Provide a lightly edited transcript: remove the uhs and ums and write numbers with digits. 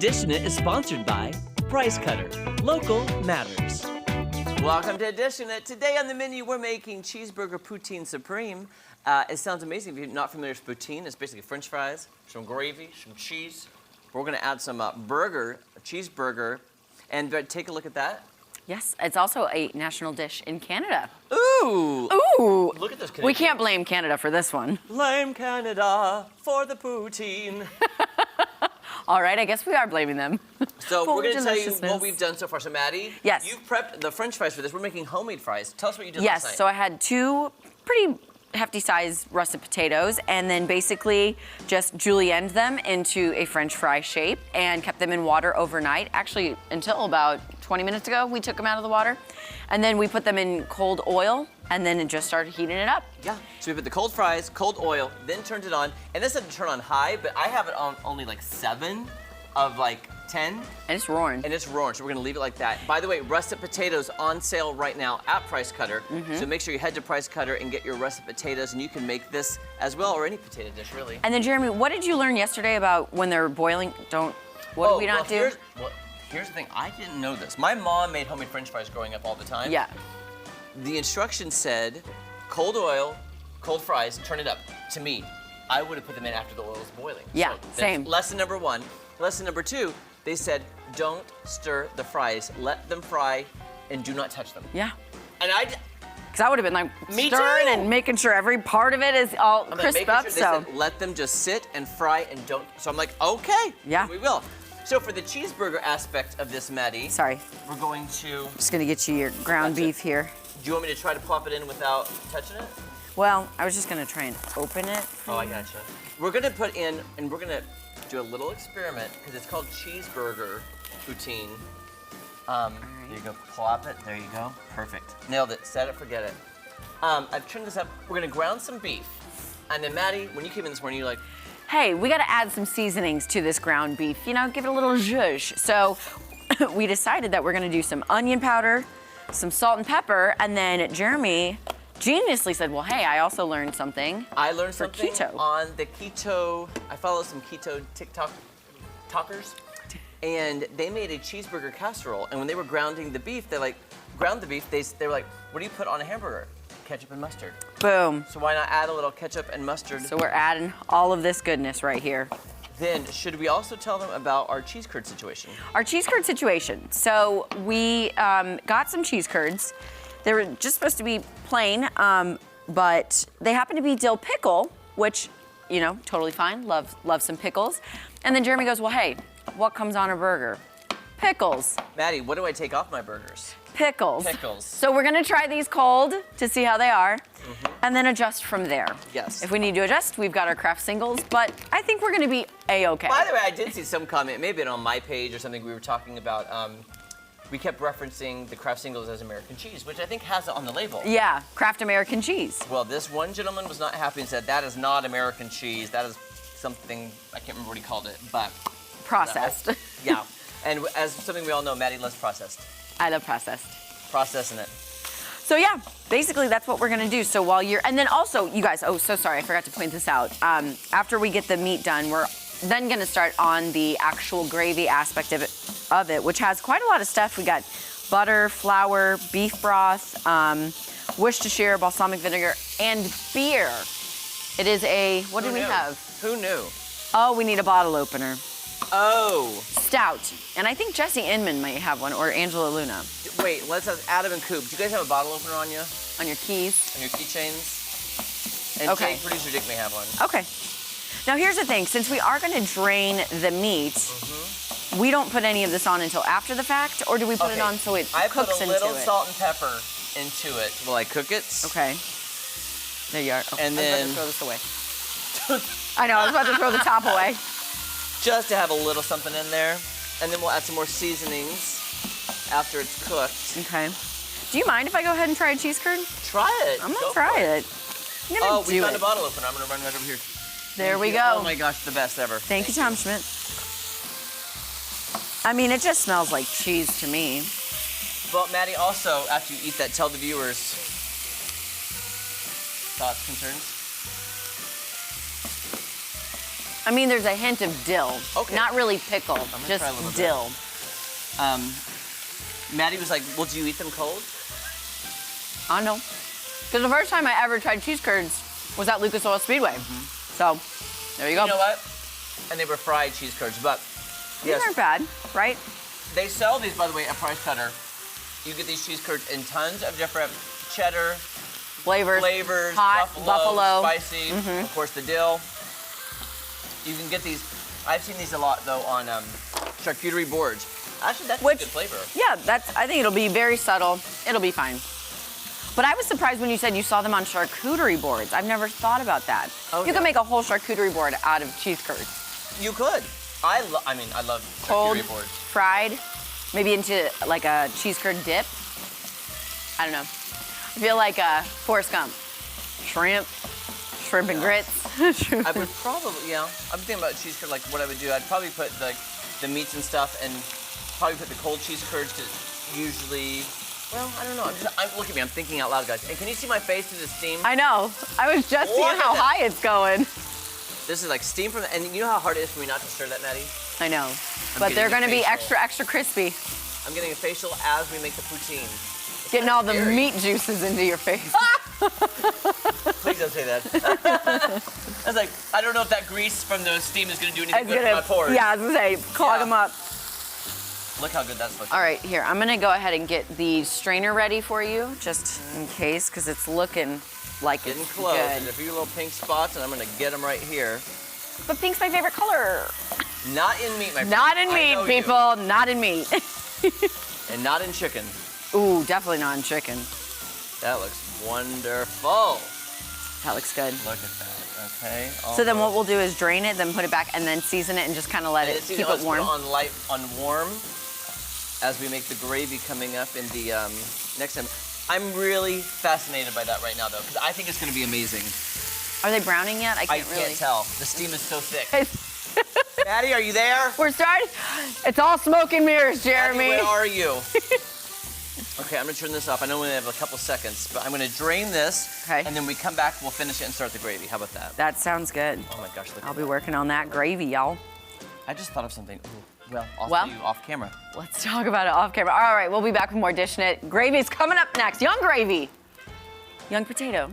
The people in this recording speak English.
Dishin It is sponsored by Price Cutter. Local matters. Welcome to Dishin It. Today on the menu, we're making Cheeseburger Poutine Supreme. It sounds amazing. If you're not familiar with poutine, it's basically French fries, some gravy, some cheese. We're gonna add some a cheeseburger, and take a look at that. Yes, it's also a national dish in Canada. Ooh! Ooh! Look at this. We can't blame Canada for this one. Blame Canada for the poutine. All right, I guess we are blaming them. So we're going to tell you what we've done so far. So Maddie, yes, you've prepped the French fries for this. We're making homemade fries. Tell us what you did last night. Yes, so I had two pretty hefty size russet potatoes and then basically just julienned them into a French fry shape and kept them in water overnight. Actually, until about 20 minutes ago, we took them out of the water. And then we put them in cold oil and then it just started heating it up. Yeah, so we put the cold fries, cold oil, then turned it on. And this doesn't turn on high, but I have it on only like 7 of like 10. And it's roaring. And it's roaring, so we're gonna leave it like that. By the way, russet potatoes on sale right now at Price Cutter. So make sure you head to Price Cutter and get your russet potatoes, and you can make this as well, or any potato dish, really. And then Jeremy, what did you learn yesterday about when they're boiling? What do we not do? Here's the thing, I didn't know this. My mom made homemade French fries growing up all the time. Yeah. The instructions said, cold oil, cold fries, turn it up. To me, I would have put them in after the oil was boiling. Yeah, so same. Lesson number 1. Lesson number 2, they said, don't stir the fries. Let them fry and do not touch them. Yeah. And because I would have been like Me stirring too. and making sure every part of it is all crisp up. They said, let them just sit and fry and don't. So I'm like, okay, yeah, we will. So for the cheeseburger aspect of this, Maddie. Sorry. We're going to. Just gonna get you your ground beef here. Do you want me to try to plop it in without touching it? Well, I was just gonna try and open it. Oh, I gotcha. We're gonna put in, and we're gonna do a little experiment because it's called Cheeseburger Poutine. There you go, plop it, there you go. Perfect, nailed it, set it, forget it. I've turned this up, we're gonna ground some beef. And then Maddie, when you came in this morning, you're like, hey, we gotta add some seasonings to this ground beef, you know, give it a little zhuzh. So we decided that we're gonna do some onion powder, some salt and pepper, and then Jeremy geniusly said, well, hey, I also learned something. I learned something keto. On the keto, I follow some keto TikTok talkers, and they made a cheeseburger casserole, and when they were grounding the beef, they were like, what do you put on a hamburger? Ketchup and mustard. Boom. So why not add a little ketchup and mustard? So we're adding all of this goodness right here. Then, should we also tell them about our cheese curd situation? Our cheese curd situation. So we got some cheese curds. They were just supposed to be plain, but they happen to be dill pickle, which, you know, totally fine. Love some pickles. And then Jeremy goes, well, hey, what comes on a burger? Pickles. Maddie, what do I take off my burgers? Pickles. Pickles. So we're gonna try these cold to see how they are, and then adjust from there. Yes. If we need to adjust, we've got our Kraft singles, but I think we're gonna be A-okay. By the way, I did see some comment, maybe on my page or something, we were talking about, we kept referencing the Kraft singles as American cheese, which I think has it on the label. Yeah, Kraft American cheese. Well, this one gentleman was not happy and said, that is not American cheese. That is something, I can't remember what he called it, but. Processed. Yeah, and as something we all know, Maddie loves processed. I love processed. Processing it. So yeah, basically that's what we're gonna do. So while you're, and then also, you guys, oh, so sorry, I forgot to point this out. After we get the meat done, we're then gonna start on the actual gravy aspect of it, which has quite a lot of stuff. We got butter, flour, beef broth, Worcestershire, balsamic vinegar, and beer. It is a, what do we have? Who knew? Oh, we need a bottle opener. Oh. Stout. And I think Jesse Inman might have one, or Angela Luna. Wait, let's have Adam and Coop. Do you guys have a bottle opener on you? On your keys? On your keychains? And Okay. Jake, producer Dick may have one. Okay. Now here's the thing, since we are gonna drain the meat, we don't put any of this on until after the fact, or do we put it on so it cooks into it? I put a little salt and pepper into it while I cook it. Okay. There you are. Oh, And I was then about to throw this away. I know, I was about to throw the top away. Just to have a little something in there. And then we'll add some more seasonings after it's cooked. Okay. Do you mind if I go ahead and try a cheese curd? Try it. I'm gonna try it. I'm gonna do we found it. a bottle opener. I'm gonna run right over here. There we go. Oh my gosh, the best ever. Thank you, Tom Schmidt. I mean, it just smells like cheese to me. Well, Maddie, also, after you eat that, tell the viewers thoughts, concerns? I mean, there's a hint of dill. Okay. Not really pickle, try a little just bit. dill. Maddie was like, well, do you eat them cold? I know. Because the first time I ever tried cheese curds was at Lucas Oil Speedway. So, there you go. You know what? And they were fried cheese curds, but These aren't bad, right? They sell these, by the way, at Price Cutter. You get these cheese curds in tons of different cheddar Flavors, hot, buffalo. spicy, of course the dill. You can get these. I've seen these a lot though on charcuterie boards. Actually, that's a good flavor. Yeah, I think it'll be very subtle. It'll be fine. But I was surprised when you said you saw them on charcuterie boards. I've never thought about that. Oh, You could make a whole charcuterie board out of cheese curds. You could. I love Cold, charcuterie boards. fried, maybe into like a cheese curd dip. I don't know. I feel like Forrest Gump. Shrimp and grits. I would probably, I'm thinking about cheese curd, like what I would do. I'd probably put like the meats and stuff and probably put the cold cheese curds to usually, well, I don't know. Look at me, I'm thinking out loud, guys. And can you see my face through the steam? I know. I was just seeing how high it's going. This is like steam from and you know how hard it is for me not to stir that, Maddie? I know. But they're going to be extra, extra crispy. I'm getting a facial as we make the poutine. Getting all the meat juices into your face. Please don't say that. I was like, I don't know if that grease from the steam is going to do anything good for my pores. Yeah, I was going to say, clog them up. Look how good that's looking. All right, here, I'm going to go ahead and get the strainer ready for you, just in case, because it's looking like Getting it's close. good. There's a few little pink spots, and I'm going to get them right here. But pink's my favorite color. Not in meat, my friend. Not in meat, people. Not in meat. And not in chicken. Ooh, definitely not in chicken. That looks wonderful. That looks good. Look at that. Okay. So then what we'll do is drain it, then put it back, and then season it and just kind of let it keep it warm. Put it on warm as we make the gravy coming up in the next time. I'm really fascinated by that right now, though, because I think it's going to be amazing. Are they browning yet? I can't really. I can't tell. The steam is so thick. Maddie, are you there? We're starting. It's all smoke and mirrors, Jeremy. Maddie, where are you? Okay, I'm gonna turn this off. I know we only have a couple seconds, but I'm gonna drain this, and then we come back, we'll finish it and start the gravy. How about that? That sounds good. Oh my gosh, look I'll be working on that gravy, y'all. I just thought of something. Ooh, well, I'll tell you off camera. Let's talk about it off camera. All right, we'll be back with more Dishin' It. Gravy's coming up next. Young gravy. Young potato.